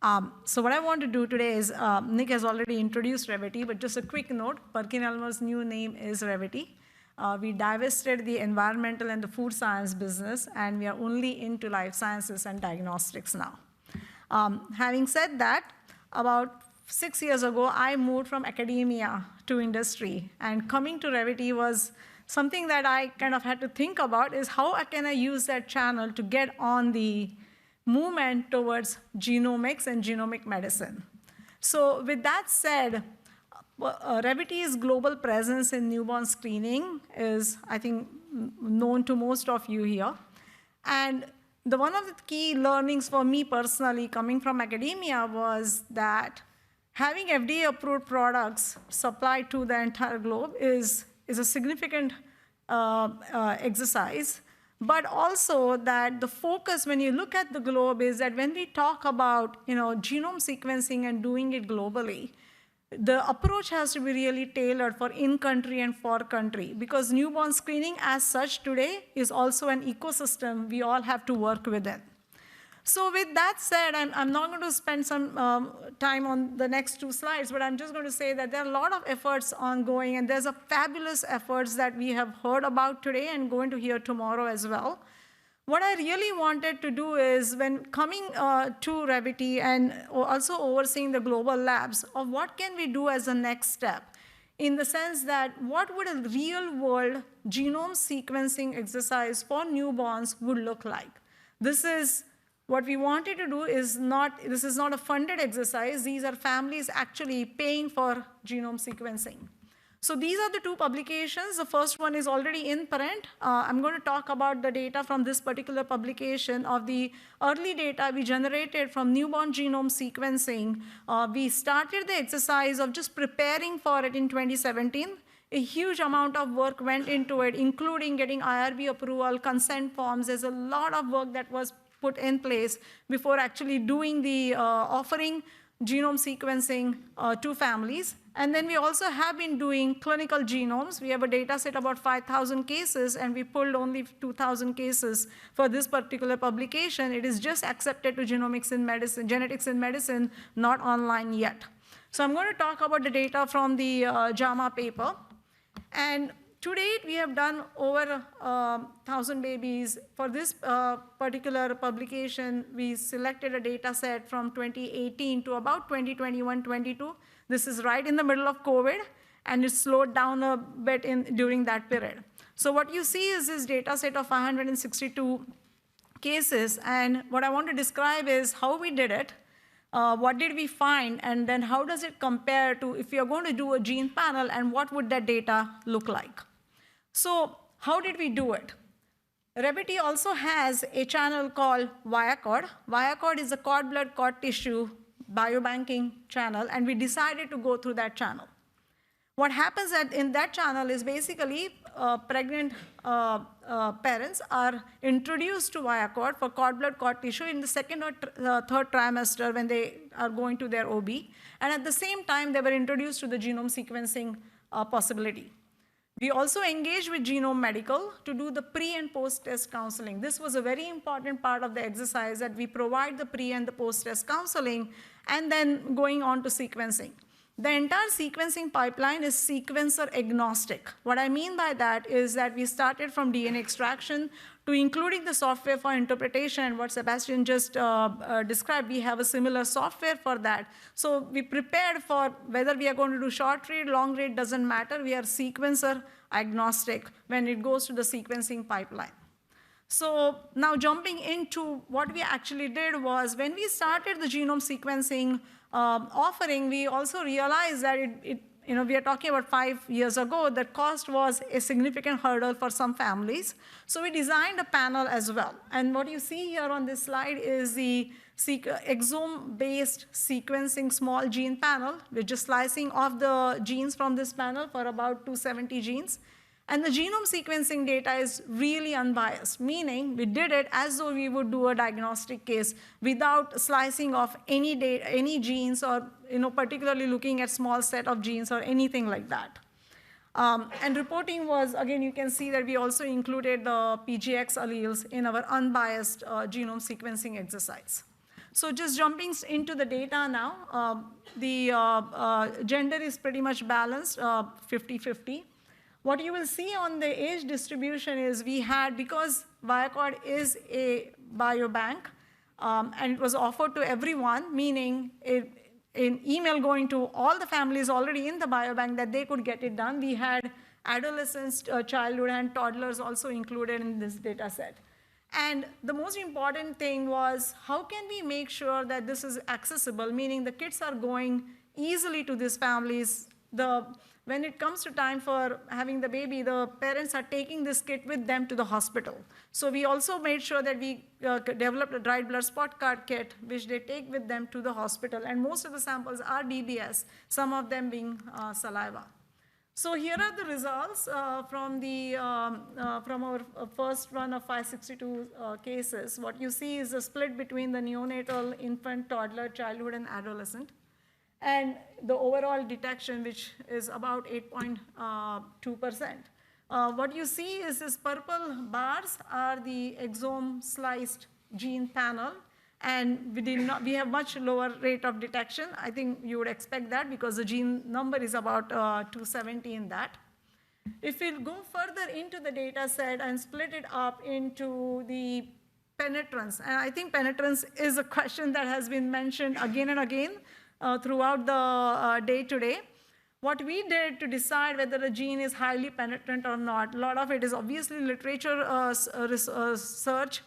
So what I want to do today is, Nick has already introduced Revvity, but just a quick note, PerkinElmer's new name is Revvity. We divested the environmental and the food science business, and we are only into life sciences and diagnostics now. Having said that, about 6 years ago, I moved from academia to industry, and coming to Revvity was something that I kind of had to think about is how can I use that channel to get on the movement towards genomics and genomic medicine. So with that said, Revvity's global presence in newborn screening is, I think, known to most of you here. And one of the key learnings for me personally coming from academia was that having FDA-approved products supplied to the entire globe is a significant exercise. But also that the focus when you look at the globe is that when we talk about genome sequencing and doing it globally, the approach has to be really tailored for in-country and for country, because newborn screening as such today is also an ecosystem we all have to work within. So with that said, I'm not going to spend some time on the next 2 slides, but I'm just going to say that there are a lot of efforts ongoing, and there's a fabulous efforts that we have heard about today and going to hear tomorrow as well. What I really wanted to do is, when coming to Revvity and also overseeing the global labs, of what can we do as a next step, in the sense that what would a real-world genome sequencing exercise for newborns would look like. What we wanted to do is this is not a funded exercise. These are families actually paying for genome sequencing. So these are the 2 publications. The first one is already in print. I'm going to talk about the data from this particular publication of the early data we generated from newborn genome sequencing. We started the exercise of just preparing for it in 2017. A huge amount of work went into it, including getting IRB approval, consent forms. There's a lot of work that was put in place before actually doing the offering genome sequencing to families. And then we also have been doing clinical genomes. We have a data set about 5,000 cases, and we pulled only 2,000 cases for this particular publication. It is just accepted to Genomics in Medicine, Genetics in Medicine, not online yet. So I'm going to talk about the data from the JAMA paper. And to date, we have done over 1,000 babies. For this particular publication, we selected a data set from 2018 to about 2021-22. This is right in the middle of COVID, and it slowed down a bit during that period. So what you see is this data set of 562 cases, and what I want to describe is how we did it, what did we find, and then how does it compare to if you're going to do a gene panel, and what would that data look like? So how did we do it? Revvity also has a channel called ViaCord. ViaCord is a cord blood, cord tissue biobanking channel, and we decided to go through that channel. What happens in that channel is basically pregnant parents are introduced to ViaCord for cord blood, cord tissue in the 2nd or 3rd trimester when they are going to their OB. And at the same time, they were introduced to the genome sequencing possibility. We also engaged with Genome Medical to do the pre and post-test counseling. This was a very important part of the exercise, that we provide the pre and the post-test counseling, and then going on to sequencing. The entire sequencing pipeline is sequencer agnostic. What I mean by that is that we started from DNA extraction to including the software for interpretation, and what Sebastian just described, we have a similar software for that. So we prepared for whether we are going to do short read, long read, doesn't matter. We are sequencer agnostic when it goes to the sequencing pipeline. So now jumping into what we actually did was, when we started the genome sequencing offering, we also realized that we are talking about 5 years ago, that cost was a significant hurdle for some families. So we designed a panel as well. And what you see here on this slide is the exome-based sequencing small gene panel. We're just slicing off the genes from this panel for about 270 genes. And the genome sequencing data is really unbiased, meaning we did it as though we would do a diagnostic case without slicing off any genes, or particularly looking at small set of genes or anything like that. And reporting was, again, you can see that we also included the PGX alleles in our unbiased genome sequencing exercise. So just jumping into the data now, the gender is pretty much balanced, 50-50. What you will see on the age distribution is we had, because Viaccord is a biobank, and it was offered to everyone, meaning an email going to all the families already in the biobank that they could get it done. We had adolescents, childhood, and toddlers also included in this data set. And the most important thing was, how can we make sure that this is accessible, meaning the kids are going easily to these families. When it comes to time for having the baby, the parents are taking this kit with them to the hospital. So we also made sure that we developed a dried blood spot card kit, which they take with them to the hospital. And most of the samples are DBS, some of them being saliva. So here are the results from our first run of 562 cases. What you see is a split between the neonatal, infant, toddler, childhood, and adolescent. And the overall detection, which is about 8.2%. What you see is this purple bars are the exome sliced gene panel. And we have much lower rate of detection. I think you would expect that because the gene number is about 270 in that. If we go further into the data set and split it up into the penetrance, and I think penetrance is a question that has been mentioned again and again throughout the day today. What we did to decide whether a gene is highly penetrant or not, a lot of it is obviously literature search.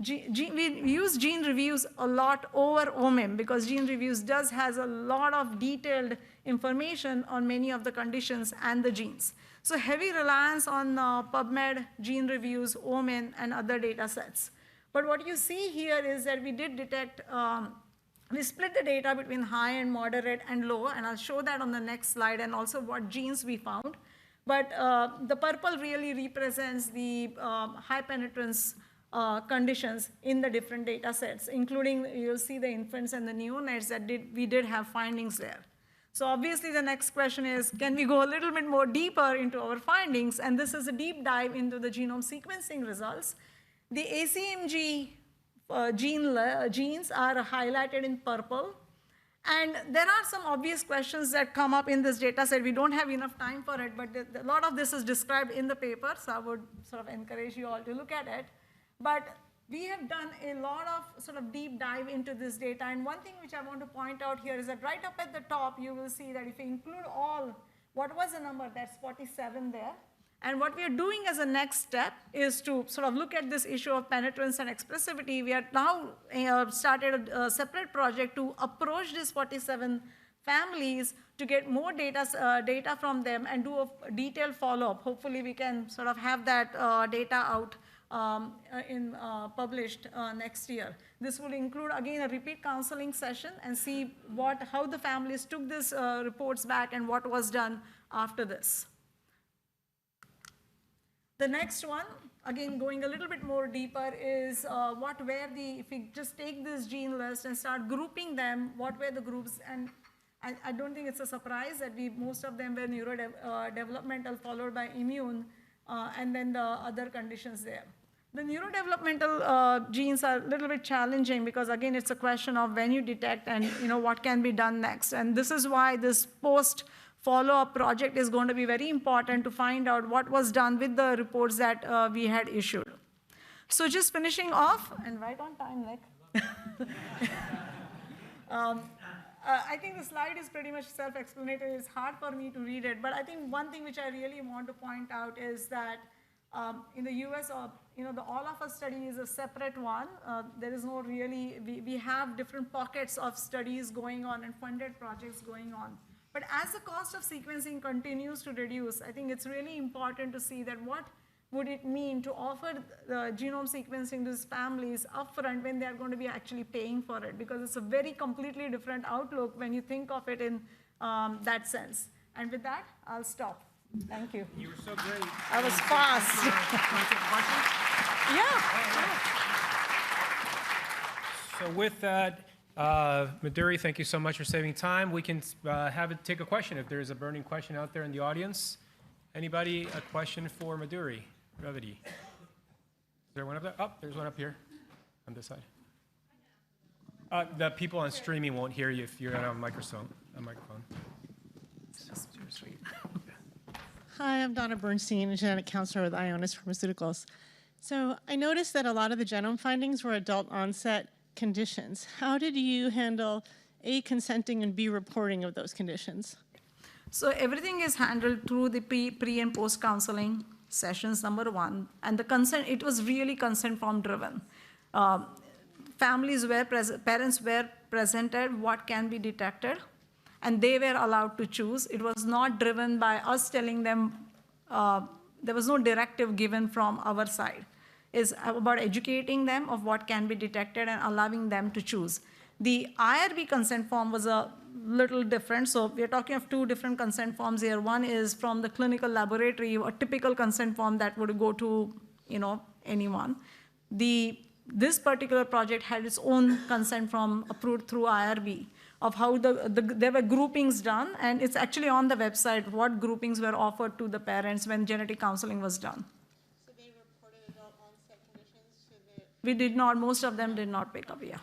We use gene reviews a lot over OMIM because gene reviews has a lot of detailed information on many of the conditions and the genes. So heavy reliance on PubMed, gene reviews, OMIM, and other data sets. But what you see here is that we did detect, we split the data between high and moderate and low, and I'll show that on the next slide, and also what genes we found. But the purple really represents the high penetrance conditions in the different data sets, including you'll see the infants and the neonates that we did have findings there. So obviously the next question is, can we go a little bit more deeper into our findings? And this is a deep dive into the genome sequencing results. The ACMG genes are highlighted in purple. And there are some obvious questions that come up in this data set. We don't have enough time for it, but a lot of this is described in the paper, so I would sort of encourage you all to look at it. But we have done a lot of sort of deep dive into this data. And one thing which I want to point out here is that right up at the top, you will see that if you include all, what was the number? That's 47 there. And what we are doing as a next step is to sort of look at this issue of penetrance and expressivity. We are now started a separate project to approach these 47 families to get more data from them and do a detailed follow-up. Hopefully, we can sort of have that data out published next year. This will include, again, a repeat counseling session and see how the families took these reports back and what was done after this. The next one, again, going a little bit more deeper, is if we just take this gene list and start grouping them, what were the groups? And I don't think it's a surprise that most of them were neurodevelopmental followed by immune, and then the other conditions there. The neurodevelopmental genes are a little bit challenging because, again, it's a question of when you detect and what can be done next. And this is why this post-follow-up project is going to be very important to find out what was done with the reports that we had issued. So just finishing off, and right on time, Nick. I think the slide is pretty much self-explanatory. It's hard for me to read it, but I think one thing which I really want to point out is that in the US, the All of Us study is a separate one. There is no really, we have different pockets of studies going on and funded projects going on. But as the cost of sequencing continues to reduce, I think it's really important to see that what would it mean to offer the genome sequencing to these families upfront when they are going to be actually paying for it, because it's a very completely different outlook when you think of it in that sense. And with that, I'll stop. Thank you. You were so great. I was fast. Can I take a question? Yeah. So with that, Madhuri, thank you so much for saving time. We can take a question if there's a burning question out there in the audience. Anybody a question for Madhuri? Revvity. Is there one up there? Oh, there's one up here on this side. The people on streaming won't hear you if you're on a microphone. Hi, I'm Donna Bernstein, a genetic counselor with Ionis Pharmaceuticals. So I noticed that a lot of the genome findings were adult onset conditions. How did you handle A, consenting, and B, reporting of those conditions? So everything is handled through the pre and post counseling sessions, number one. And the consent, it was really consent form driven. Families were parents were presented what can be detected, and they were allowed to choose. It was not driven by us telling them, there was no directive given from our side. It's about educating them of what can be detected and allowing them to choose. The IRB consent form was a little different. So we're talking of two different consent forms here. One is from the clinical laboratory, a typical consent form that would go to anyone. This particular project had its own consent form approved through IRB of how there were groupings done, and it's actually on the website what groupings were offered to the parents when genetic counseling was done. So they reported adult onset conditions to the... We did not, most of them did not pick up, yeah.